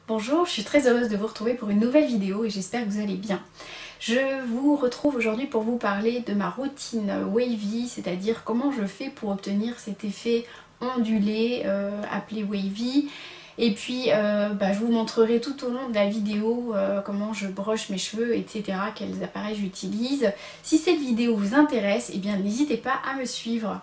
Bonjour, je suis très heureuse de vous retrouver pour une nouvelle vidéo et j'espère que vous allez bien. Je vous retrouve aujourd'hui pour vous parler de ma routine wavy, c'est-à-dire comment je fais pour obtenir cet effet ondulé appelé wavy. Et puis je vous montrerai tout au long de la vidéo comment je broche mes cheveux, etc., quels appareils j'utilise. Si cette vidéo vous intéresse, eh bien n'hésitez pas à me suivre.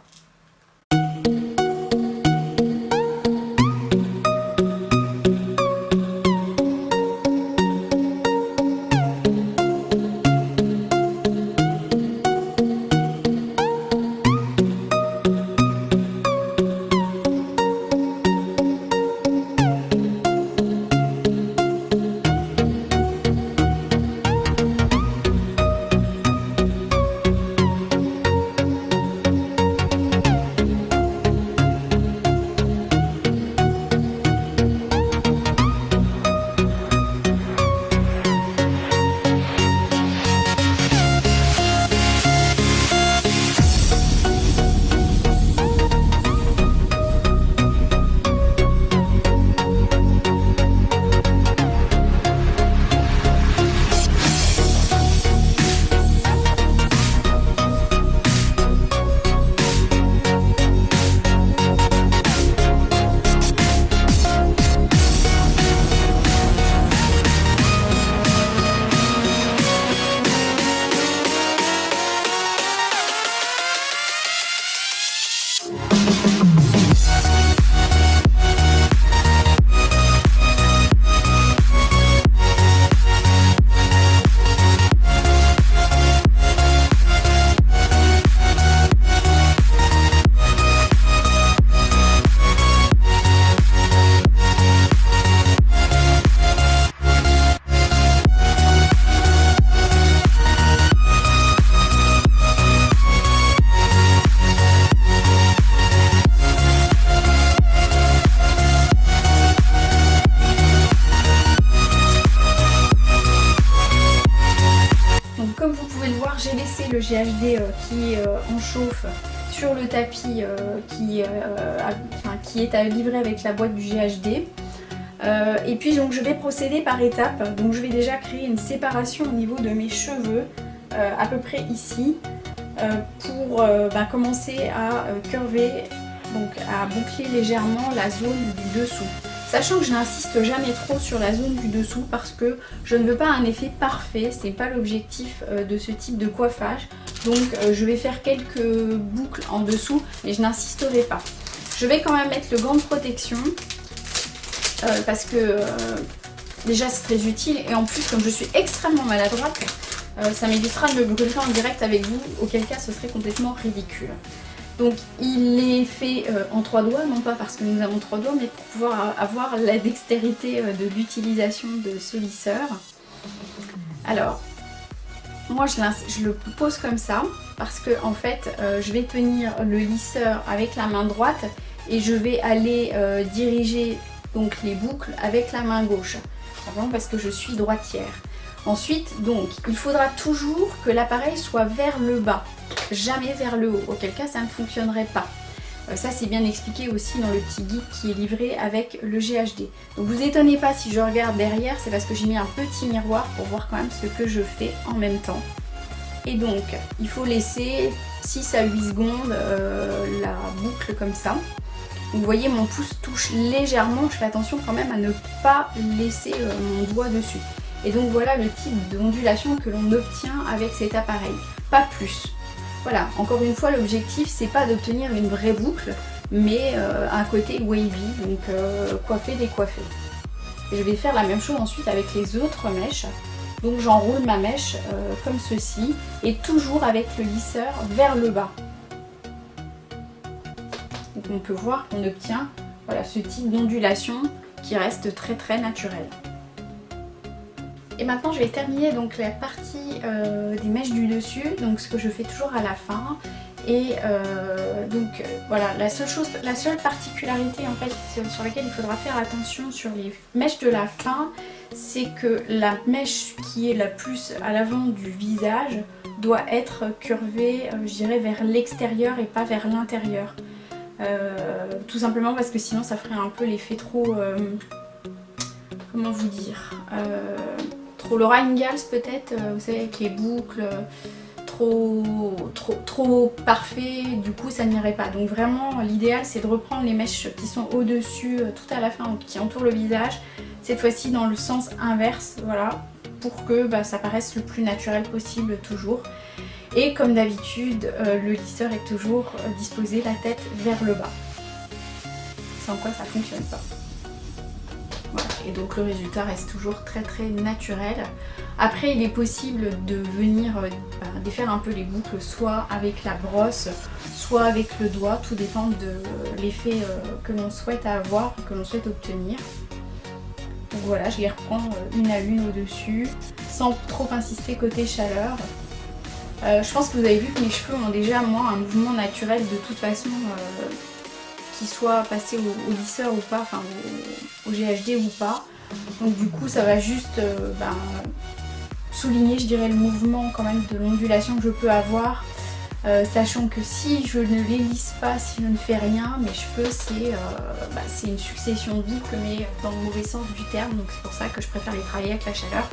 J'ai laissé le GHD qui est en chauffe sur le tapis qui est livré avec la boîte du GHD. Et puis donc je vais procéder par étapes. Donc je vais déjà créer une séparation au niveau de mes cheveux, à peu près ici, pour commencer à curver, donc à boucler légèrement la zone du dessous. Sachant que je n'insiste jamais trop sur la zone du dessous parce que je ne veux pas un effet parfait, c'est pas l'objectif de ce type de coiffage. Donc je vais faire quelques boucles en dessous mais je n'insisterai pas. Je vais quand même mettre le gant de protection parce que déjà c'est très utile et en plus comme je suis extrêmement maladroite, ça m'évitera de me brûler en direct avec vous, auquel cas ce serait complètement ridicule. Donc il est fait en 3 doigts, non pas parce que nous avons 3 doigts, mais pour pouvoir avoir la dextérité de l'utilisation de ce lisseur. Alors, moi je le pose comme ça, parce que en fait je vais tenir le lisseur avec la main droite et je vais aller diriger donc les boucles avec la main gauche, simplement parce que je suis droitière. Ensuite, donc, il faudra toujours que l'appareil soit vers le bas, jamais vers le haut, auquel cas ça ne fonctionnerait pas. Ça c'est bien expliqué aussi dans le petit guide qui est livré avec le GHD. Donc vous étonnez pas si je regarde derrière, c'est parce que j'ai mis un petit miroir pour voir quand même ce que je fais en même temps. Et donc, il faut laisser 6 à 8 secondes la boucle comme ça. Vous voyez mon pouce touche légèrement, je fais attention quand même à ne pas laisser mon doigt dessus. Et donc voilà le type d'ondulation que l'on obtient avec cet appareil, pas plus. Voilà, encore une fois l'objectif c'est pas d'obtenir une vraie boucle, mais un côté wavy, donc coiffé, décoiffé. Et je vais faire la même chose ensuite avec les autres mèches. Donc j'enroule ma mèche comme ceci, et toujours avec le lisseur vers le bas. Donc on peut voir qu'on obtient voilà, ce type d'ondulation qui reste très très naturel. Et maintenant je vais terminer donc la partie des mèches du dessus, donc ce que je fais toujours à la fin. Et voilà, la seule particularité en fait sur laquelle il faudra faire attention sur les mèches de la fin, c'est que la mèche qui est la plus à l'avant du visage doit être curvée, je dirais, vers l'extérieur et pas vers l'intérieur. Tout simplement parce que sinon ça ferait un peu l'effet trop... comment vous dire, trop Laura Ingalls peut-être, vous savez, avec les boucles, trop parfait, du coup ça n'irait pas. Donc vraiment l'idéal c'est de reprendre les mèches qui sont au-dessus, tout à la fin, qui entourent le visage, cette fois-ci dans le sens inverse, voilà, pour que ça paraisse le plus naturel possible toujours. Et comme d'habitude, le lisseur est toujours disposé la tête vers le bas, sans quoi ça fonctionne pas. Voilà. Et donc le résultat reste toujours très naturel. Après il est possible de venir défaire un peu les boucles, soit avec la brosse, soit avec le doigt, tout dépend de l'effet que l'on souhaite avoir, que l'on souhaite obtenir. Donc voilà, je les reprends une à une au-dessus, sans trop insister côté chaleur. Je pense que vous avez vu que mes cheveux ont déjà moi un mouvement naturel de toute façon, qu'il soit passé au lisseur ou pas, enfin au GHD ou pas. Donc du coup ça va juste souligner, je dirais, le mouvement quand même de l'ondulation que je peux avoir, sachant que si je ne les lisse pas, si je ne fais rien, mes cheveux c'est une succession de boucles, mais dans le mauvais sens du terme. Donc c'est pour ça que je préfère les travailler avec la chaleur,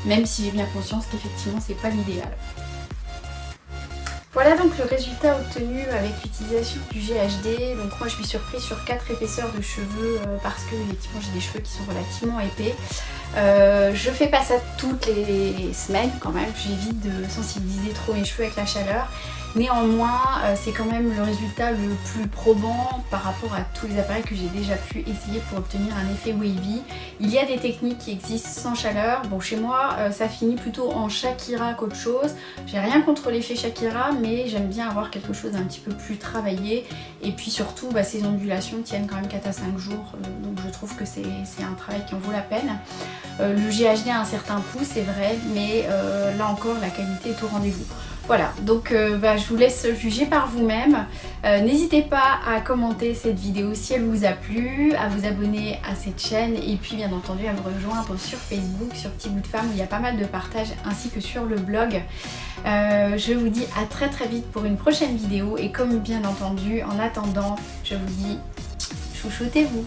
même si j'ai bien conscience qu'effectivement c'est pas l'idéal. Voilà donc le résultat obtenu avec l'utilisation du GHD. Donc moi je suis surprise sur 4 épaisseurs de cheveux parce que effectivement j'ai des cheveux qui sont relativement épais. Je fais pas ça toutes les semaines quand même, j'évite de sensibiliser trop mes cheveux avec la chaleur. Néanmoins, c'est quand même le résultat le plus probant par rapport à tous les appareils que j'ai déjà pu essayer pour obtenir un effet wavy. Il y a des techniques qui existent sans chaleur. Bon, chez moi, ça finit plutôt en Shakira qu'autre chose. J'ai rien contre l'effet Shakira, mais j'aime bien avoir quelque chose d'un petit peu plus travaillé. Et puis surtout, ces ondulations tiennent quand même 4 à 5 jours. Donc je trouve que c'est un travail qui en vaut la peine. Le GHD a un certain pouls, c'est vrai, mais là encore, la qualité est au rendez-vous. Voilà, donc je vous laisse juger par vous-même. N'hésitez pas à commenter cette vidéo si elle vous a plu, à vous abonner à cette chaîne et puis bien entendu à me rejoindre sur Facebook, sur Petit Bout de Femme où il y a pas mal de partages ainsi que sur le blog. Je vous dis à très vite pour une prochaine vidéo et comme bien entendu, en attendant, je vous dis chouchoutez-vous.